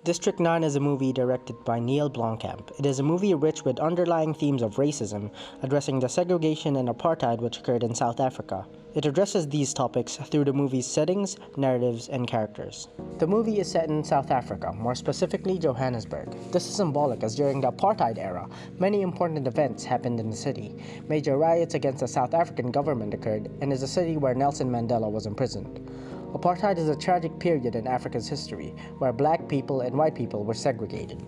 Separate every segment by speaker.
Speaker 1: District 9 is a movie directed by Neil Blomkamp. It is a movie rich with underlying themes of racism, addressing the segregation and apartheid which occurred in South Africa. It addresses these topics through the movie's settings, narratives, and characters. The movie is set in South Africa, more specifically Johannesburg. This is symbolic as during the apartheid era, many important events happened in the city. Major riots against the South African government occurred and is a city where Nelson Mandela was imprisoned. Apartheid is a tragic period in Africa's history, where black people and white people were segregated.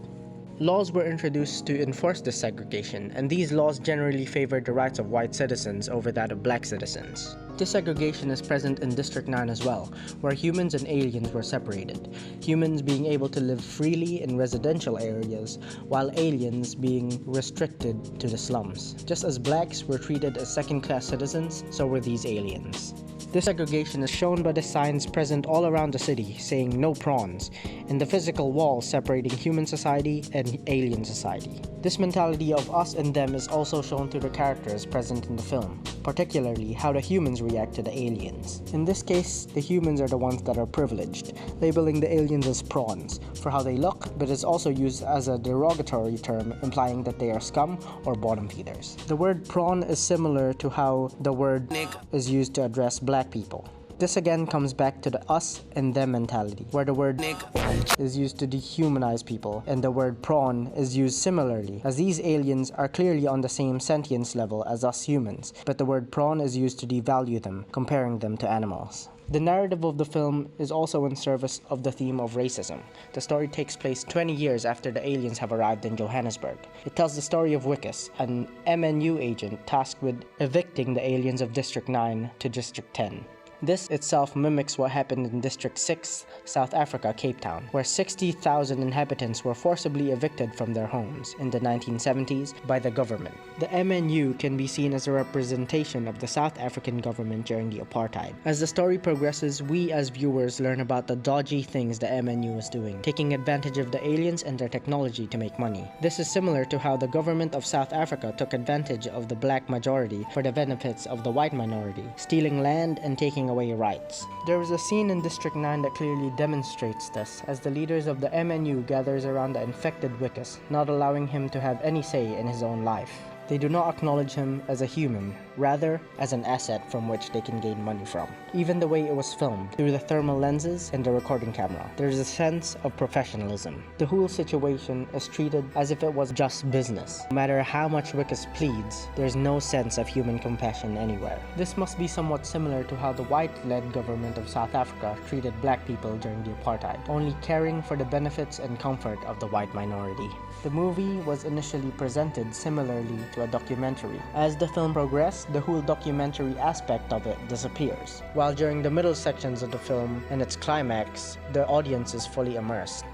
Speaker 1: Laws were introduced to enforce this segregation, and these laws generally favored the rights of white citizens over that of black citizens. This segregation is present in District 9 as well, where humans and aliens were separated, humans being able to live freely in residential areas, while aliens being restricted to the slums. Just as blacks were treated as second-class citizens, so were these aliens. This segregation is shown by the signs present all around the city saying "No prawns" and the physical walls separating human society and alien society. This mentality of us and them is also shown through the characters present in the film, particularly how the humans react to the aliens. In this case, the humans are the ones that are privileged, labeling the aliens as prawns for how they look, but is also used as a derogatory term implying that they are scum or bottom feeders. The word prawn is similar to how the word nigger is used to address black people. This again comes back to the us and them mentality, where the word nigger is used to dehumanize people, and the word prawn is used similarly, as these aliens are clearly on the same sentience level as us humans, but the word prawn is used to devalue them, comparing them to animals. The narrative of the film is also in service of the theme of racism. The story takes place 20 years after the aliens have arrived in Johannesburg. It tells the story of Wikus, an MNU agent tasked with evicting the aliens of District 9 to District 10. This itself mimics what happened in District 6, South Africa, Cape Town, where 60,000 inhabitants were forcibly evicted from their homes in the 1970s by the government. The MNU can be seen as a representation of the South African government during the apartheid. As the story progresses, we as viewers learn about the dodgy things the MNU is doing, taking advantage of the aliens and their technology to make money. This is similar to how the government of South Africa took advantage of the black majority for the benefits of the white minority, stealing land and taking away rights. There is a scene in District 9 that clearly demonstrates this, as the leaders of the MNU gathers around the infected Wikus, not allowing him to have any say in his own life. They do not acknowledge him as a human, rather as an asset from which they can gain money from. Even the way it was filmed, through the thermal lenses and the recording camera, there is a sense of professionalism. The whole situation is treated as if it was just business. No matter how much Wikus pleads, there is no sense of human compassion anywhere. This must be somewhat similar to how the white-led government of South Africa treated black people during the apartheid, only caring for the benefits and comfort of the white minority. The movie was initially presented similarly to a documentary. As the film progressed, the whole documentary aspect of it disappears, while during the middle sections of the film and its climax, the audience is fully immersed,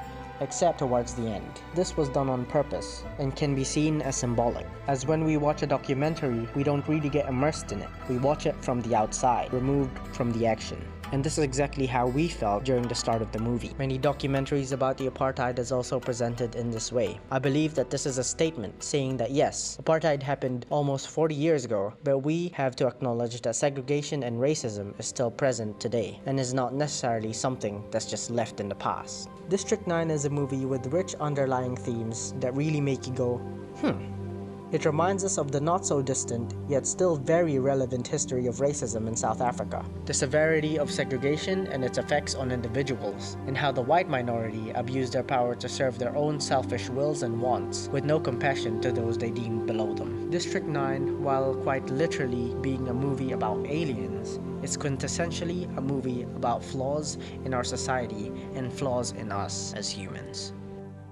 Speaker 1: except towards the end. This was done on purpose and can be seen as symbolic, as when we watch a documentary, we don't really get immersed in it. We watch it from the outside, removed from the action. And this is exactly how we felt during the start of the movie. Many documentaries about the apartheid is also presented in this way. I believe that this is a statement saying that yes, apartheid happened almost 40 years ago, but we have to acknowledge that segregation and racism is still present today and is not necessarily something that's just left in the past. District 9 is a movie with rich underlying themes that really make you go, It reminds us of the not-so-distant, yet still very relevant history of racism in South Africa, the severity of segregation and its effects on individuals, and how the white minority abused their power to serve their own selfish wills and wants, with no compassion to those they deemed below them. District 9, while quite literally being a movie about aliens, is quintessentially a movie about flaws in our society and flaws in us as humans.